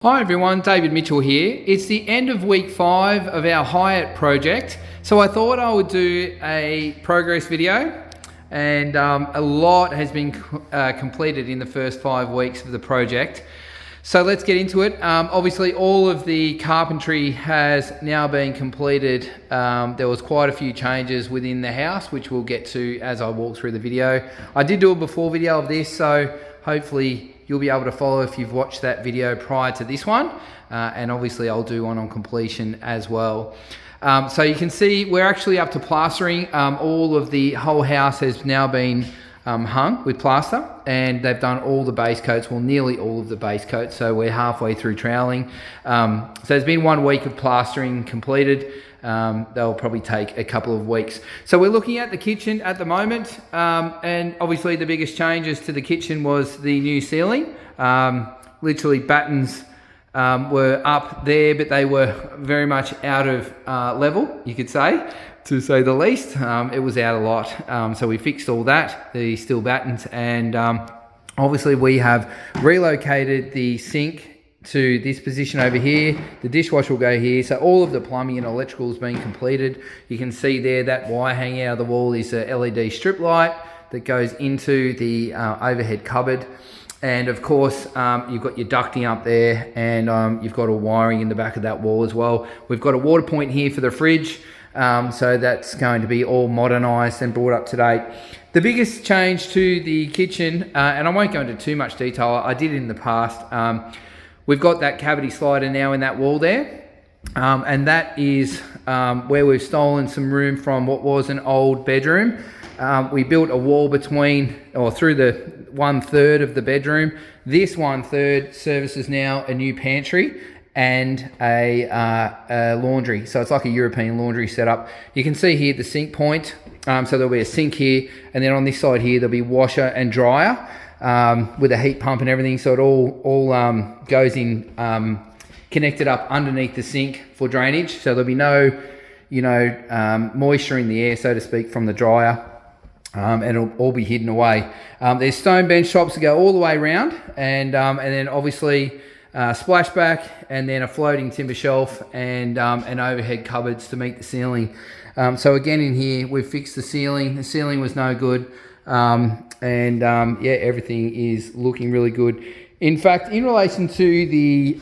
Hi everyone, David Mitchell here. It's the end of week 5 of our Highett project, so I thought I would do a progress video, and a lot has been completed in the first 5 weeks of the project. So let's get into it. Obviously all of the carpentry has now been completed. There was quite a few changes within the house, which we'll get to as I walk through the video. I did do a before video of this, so hopefully you'll be able to follow if you've watched that video prior to this one. And obviously I'll do one on completion as well. So you can see we're actually up to plastering. All of the whole house has now been hung with plaster, and they've done all the base coats, well nearly all of the base coats, so we're halfway through troweling. So there's been 1 week of plastering completed. They'll probably take a couple of weeks. So we're looking at the kitchen at the moment, and obviously the biggest changes to the kitchen was the new ceiling. Literally battens were up there, but they were very much out of level, you could say, to say the least. It was out a lot, so we fixed all that, the steel battens, and obviously we have relocated the sink to this position over here. The dishwasher will go here, so all of the plumbing and electrical has been completed. You can see there that wire hanging out of the wall is a LED strip light that goes into the overhead cupboard. And of course, you've got your ducting up there, and you've got all wiring in the back of that wall as well. We've got a water point here for the fridge, so that's going to be all modernised and brought up to date. The biggest change to the kitchen, and I won't go into too much detail, I did it in the past. We've got that cavity slider now in that wall there, and that is where we've stolen some room from what was an old bedroom. We built a wall between, or through the 1/3 of the bedroom. This 1/3 services now a new pantry and a laundry. So it's like a European laundry setup. You can see here the sink point. So there'll be a sink here, and then on this side here there'll be washer and dryer with a heat pump and everything. So it all goes in, connected up underneath the sink for drainage. So there'll be no, moisture in the air, so to speak, from the dryer. And it'll all be hidden away. There's stone bench tops that go all the way around, and then obviously splashback, and then a floating timber shelf, and overhead cupboards to meet the ceiling. So again, in here we've fixed the ceiling. The ceiling was no good, yeah, everything is looking really good. In fact, in relation to the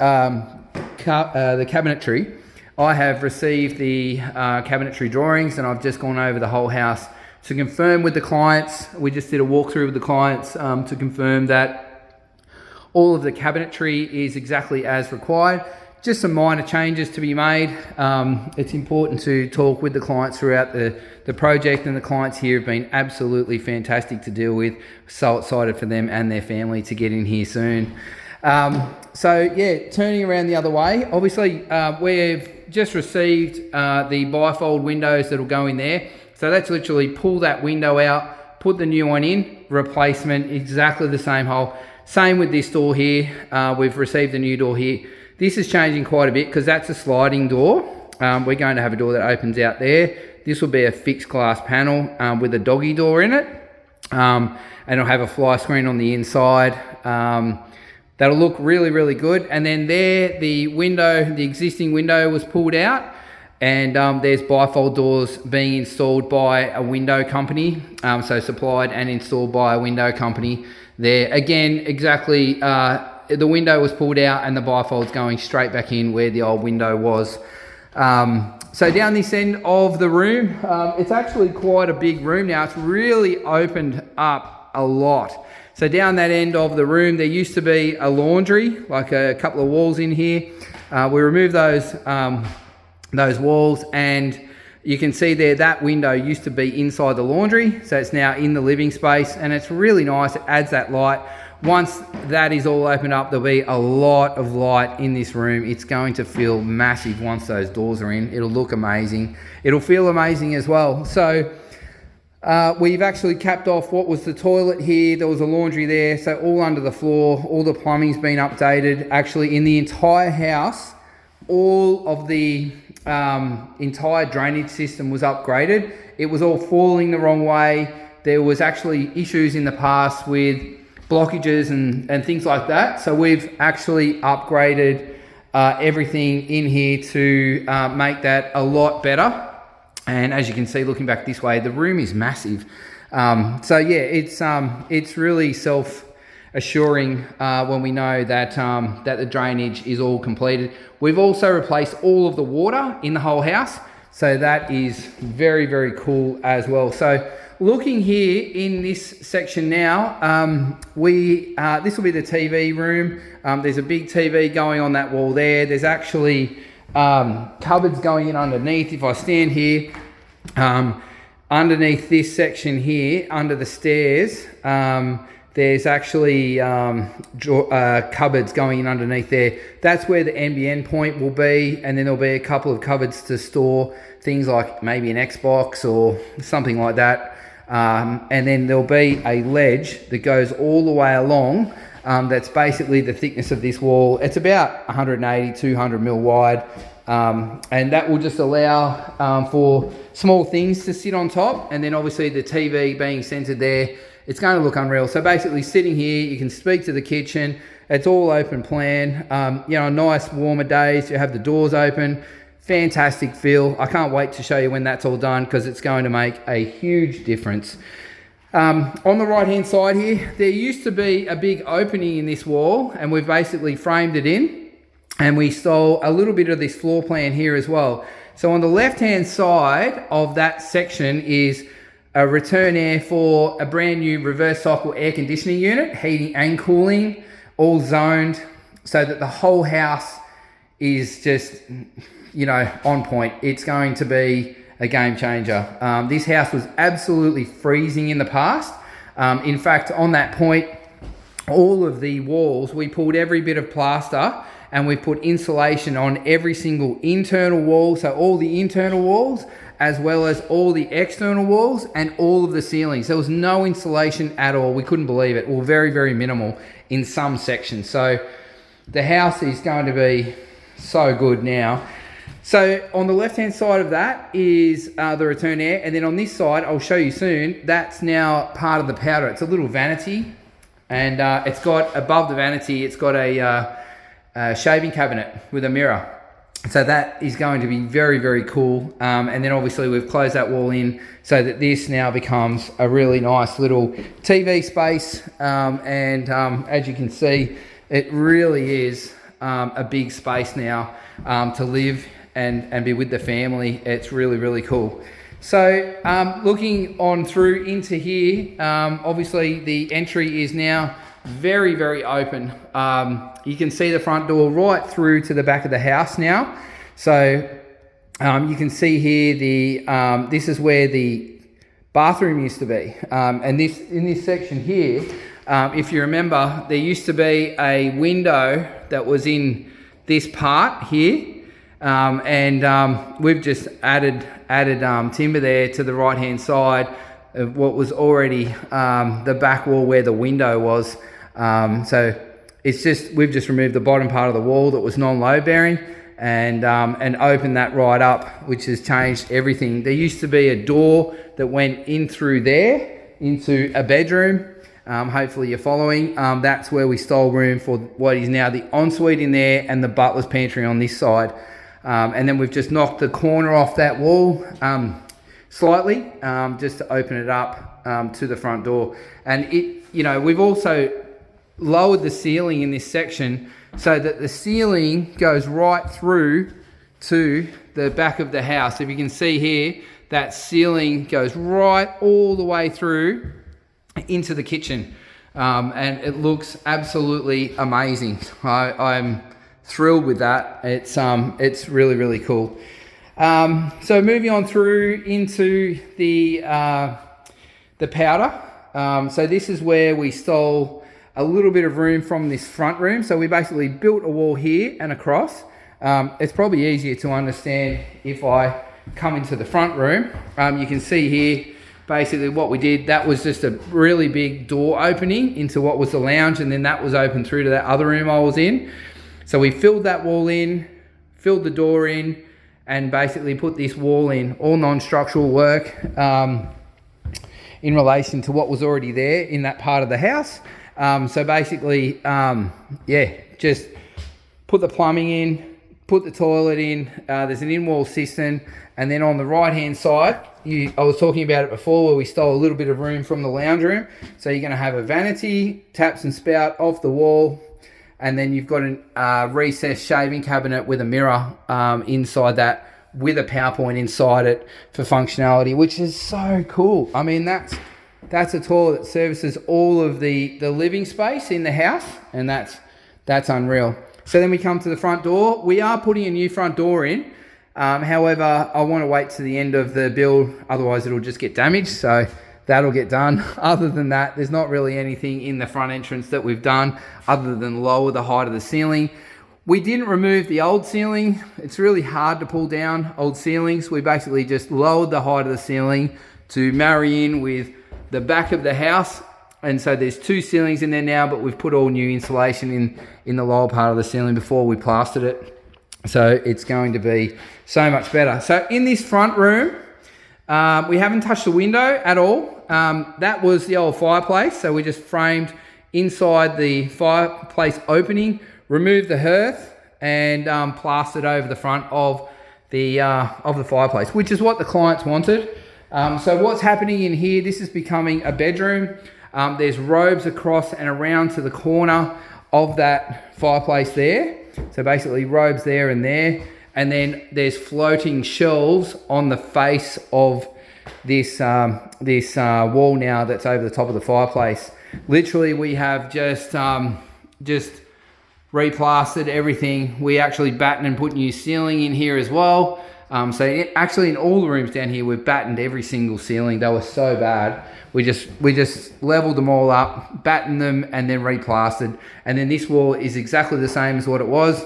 cabinetry, I have received the cabinetry drawings, and I've just gone over the whole house to confirm with the clients. We just did a walkthrough with the clients to confirm that all of the cabinetry is exactly as required. Just some minor changes to be made. It's important to talk with the clients throughout the project, and the clients here have been absolutely fantastic to deal with. So excited for them and their family to get in here soon. So yeah, turning around the other way, obviously we've just received the bifold windows that will go in there. So that's literally pull that window out, put the new one in, replacement, exactly the same hole. Same with this door here. We've received a new door here. This is changing quite a bit because that's a sliding door. We're going to have a door that opens out there. This will be a fixed glass panel with a doggy door in it. And it'll have a fly screen on the inside. That'll look really, really good. And then there, the existing window was pulled out. And there's bifold doors being installed by a window company, so supplied and installed by a window company there. Again, exactly, the window was pulled out and the bifold's going straight back in where the old window was. So down this end of the room, it's actually quite a big room now. It's really opened up a lot. So down that end of the room, there used to be a laundry, like a couple of walls in here. We removed those walls, and you can see there that window used to be inside the laundry, so it's now in the living space, and it's really nice. It adds that light. Once that is all opened up, there'll be a lot of light in this room. It's going to feel massive once those doors are in. It'll look amazing. It'll feel amazing as well. So we've actually capped off what was the toilet here. There was a laundry there, so all under the floor, all the plumbing's been updated. Actually, in the entire house, all of the entire drainage system was upgraded. It was all falling the wrong way. There was actually issues in the past with blockages and things like that. So we've actually upgraded everything in here to make that a lot better. And as you can see, looking back this way, the room is massive. So yeah, it's really self-assuring when we know that that the drainage is all completed. We've also replaced all of the water in the whole house, so that is very, very cool as well. So looking here in this section now, this will be the TV room. There's a big TV going on that wall there. There's actually cupboards going in underneath. If I stand here, underneath this section here, under the stairs, there's actually cupboards going in underneath there. That's where the NBN point will be, and then there'll be a couple of cupboards to store things like maybe an Xbox or something like that. And then there'll be a ledge that goes all the way along. That's basically the thickness of this wall. It's about 180, 200 mil wide. And that will just allow for small things to sit on top. And then obviously the TV being centered there, it's going to look unreal. So basically sitting here, you can speak to the kitchen. It's all open plan. Nice warmer days, you have the doors open. Fantastic feel. I can't wait to show you when that's all done, because it's going to make a huge difference. On the right hand side here, there used to be a big opening in this wall, and we've basically framed it in, and we stole a little bit of this floor plan here as well. So on the left hand side of that section is a return air for a brand new reverse cycle air conditioning unit, heating and cooling, all zoned so that the whole house is just, on point. It's going to be a game changer. This house was absolutely freezing in the past. In fact, on that point, all of the walls, we pulled every bit of plaster and we put insulation on every single internal wall. So all the internal walls, as well as all the external walls and all of the ceilings. There was no insulation at all. We couldn't believe it, or very, very minimal in some sections. So the house is going to be so good now. So on the left-hand side of that is the return air. And then on this side, I'll show you soon, that's now part of the powder. It's a little vanity, and it's got, above the vanity, it's got a shaving cabinet with a mirror. So that is going to be very, very cool. And then obviously we've closed that wall in so that this now becomes a really nice little TV space. As you can see, it really is a big space now to live and be with the family. It's really, really cool. So looking on through into here, obviously the entry is now very, very open. You can see the front door right through to the back of the house now. So you can see here this is where the bathroom used to be. And in this section here, if you remember, there used to be a window that was in this part here. We've just added timber there to the right hand side of what was already the back wall where the window was. So we've just removed the bottom part of the wall that was non-load bearing and opened that right up, which has changed everything. There used to be a door that went in through there into a bedroom. Hopefully you're following. That's where we stole room for what is now the ensuite in there and the butler's pantry on this side. And then we've just knocked the corner off that wall slightly, just to open it up to the front door. And we've also lowered the ceiling in this section so that the ceiling goes right through to the back of the house. If you can see here, that ceiling goes right all the way through into the kitchen. And it looks absolutely amazing. I'm thrilled with that. It's really, really cool. So moving on through into the powder. So this is where we stole a little bit of room from this front room. So we basically built a wall here and across. It's probably easier to understand if I come into the front room. You can see here basically what we did. That was just a really big door opening into what was the lounge, and then that was open through to that other room I was in. So we filled that wall in, filled the door in, and basically put this wall in, all non-structural work in relation to what was already there in that part of the house. So basically, yeah, just put the plumbing in, put the toilet in, there's an in-wall cistern, and then on the right-hand side, I was talking about it before where we stole a little bit of room from the lounge room. So you're going to have a vanity, taps and spout off the wall, and then you've got a recessed shaving cabinet with a mirror inside that with a PowerPoint inside it for functionality, which is so cool. I mean, that's a toilet that services all of the living space in the house, and that's unreal. So then we come to the front door. We are putting a new front door in. However, I want to wait to the end of the build, otherwise it'll just get damaged. So that'll get done. Other than that, there's not really anything in the front entrance that we've done other than lower the height of the ceiling. We didn't remove the old ceiling. It's really hard to pull down old ceilings. We basically just lowered the height of the ceiling to marry in with the back of the house. And so there's two ceilings in there now, but we've put all new insulation in the lower part of the ceiling before we plastered it. So it's going to be so much better. So in this front room, we haven't touched the window at all. That was the old fireplace. So we just framed inside the fireplace opening, removed the hearth, and plastered over the front of the fireplace, which is what the clients wanted. So what's happening in here, this is becoming a bedroom. There's robes across and around to the corner of that fireplace there. So basically robes there. And then there's floating shelves on the face of this wall now that's over the top of the fireplace. Literally, we have just replastered everything. We actually battened and put new ceiling in here as well. Actually in all the rooms down here, we've battened every single ceiling. They were so bad. We just leveled them all up, battened them, and then replastered. And then this wall is exactly the same as what it was.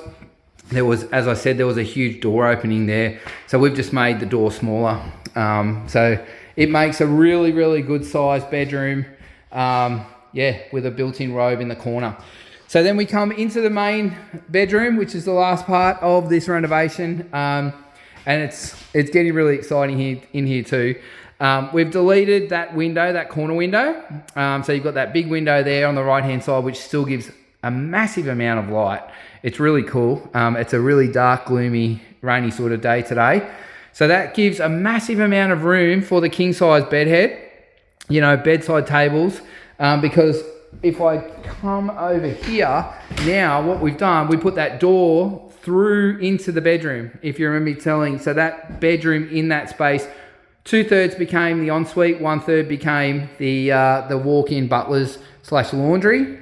There was, as I said, there was a huge door opening there. So we've just made the door smaller. So it makes a really, really good sized bedroom. With a built-in robe in the corner. So then we come into the main bedroom, which is the last part of this renovation. And it's getting really exciting in here too. We've deleted that window, that corner window. So you've got that big window there on the right-hand side, which still gives a massive amount of light. It's really cool. It's a really dark, gloomy, rainy sort of day today. So that gives a massive amount of room for the king-size bed head, bedside tables. Because if I come over here, now what we've done, we put that door through into the bedroom. If you remember me telling, so that bedroom in that space, 2/3 became the ensuite, 1/3 became the walk-in butlers / laundry.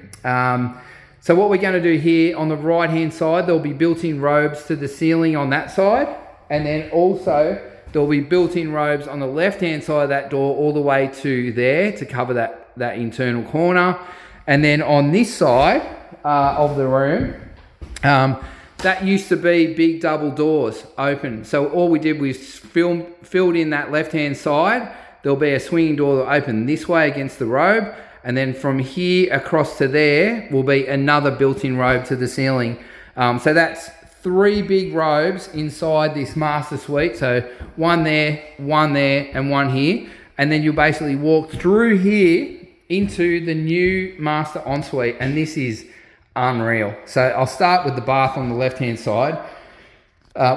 So what we're going to do here on the right-hand side, there'll be built-in robes to the ceiling on that side, and then also there'll be built-in robes on the left-hand side of that door all the way to there to cover that internal corner. And then on this side of the room, that used to be big double doors open. So all we did was filled in that left-hand side. There'll be a swinging door that will open this way against the robe. And then from here across to there will be another built-in robe to the ceiling. So that's 3 big robes inside this master suite. So one there, and one here. And then you'll basically walk through here into the new master ensuite. And this is unreal. So I'll start with the bath on the left-hand side.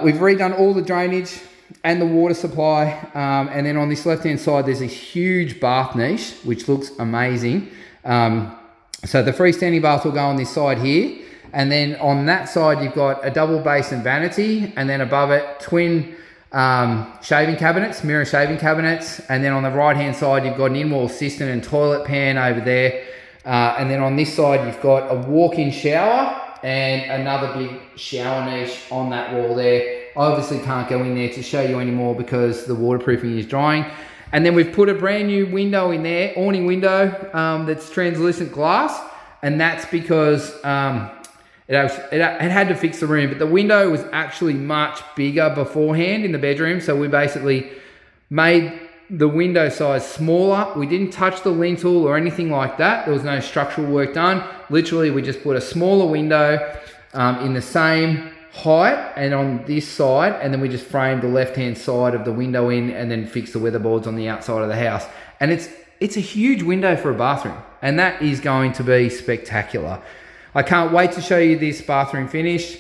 We've redone all the drainage and the water supply. And then on this left-hand side, there's a huge bath niche, which looks amazing. So the freestanding bath will go on this side here. And then on that side, you've got a double basin vanity, and then above it, twin shaving cabinets, mirror shaving cabinets. And then on the right-hand side, you've got an in-wall cistern and toilet pan over there. And then on this side, you've got a walk-in shower and another big shower niche on that wall there. I obviously can't go in there to show you anymore because the waterproofing is drying. And then we've put a brand new window in there, awning window, that's translucent glass. And that's because it had to fix the room, but the window was actually much bigger beforehand in the bedroom. So we basically made the window size smaller. We didn't touch the lintel or anything like that. There was no structural work done. Literally, we just put a smaller window in the same height and on this side, and then we just framed the left-hand side of the window in and then fixed the weatherboards on the outside of the house. And it's a huge window for a bathroom. and that is going to be spectacular. I can't wait to show you this bathroom finish,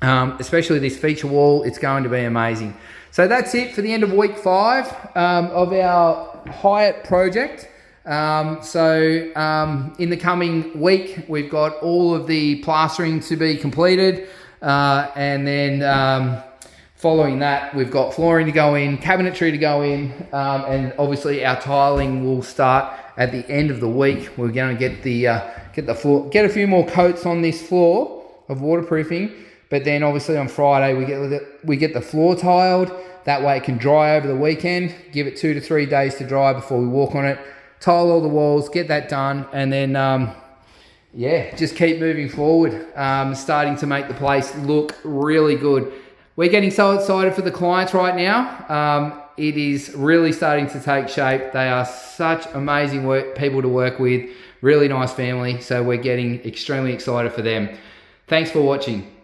especially this feature wall. It's going to be amazing. So that's it for the end of week 5 of our Highett project. In the coming week, we've got all of the plastering to be completed, and then following that, we've got flooring to go in, cabinetry to go in, and obviously our tiling will start at the end of the week. We're going to get the floor, get a few more coats on this floor of waterproofing, but then obviously on Friday we get the floor tiled. That way it can dry over the weekend. Give it 2 to 3 days to dry before we walk on it. Tile all the walls, get that done, and then yeah, just keep moving forward. Starting to make the place look really good. We're getting so excited for the clients right now. It is really starting to take shape. They are such amazing people to work with, really nice family, so we're getting extremely excited for them. Thanks for watching.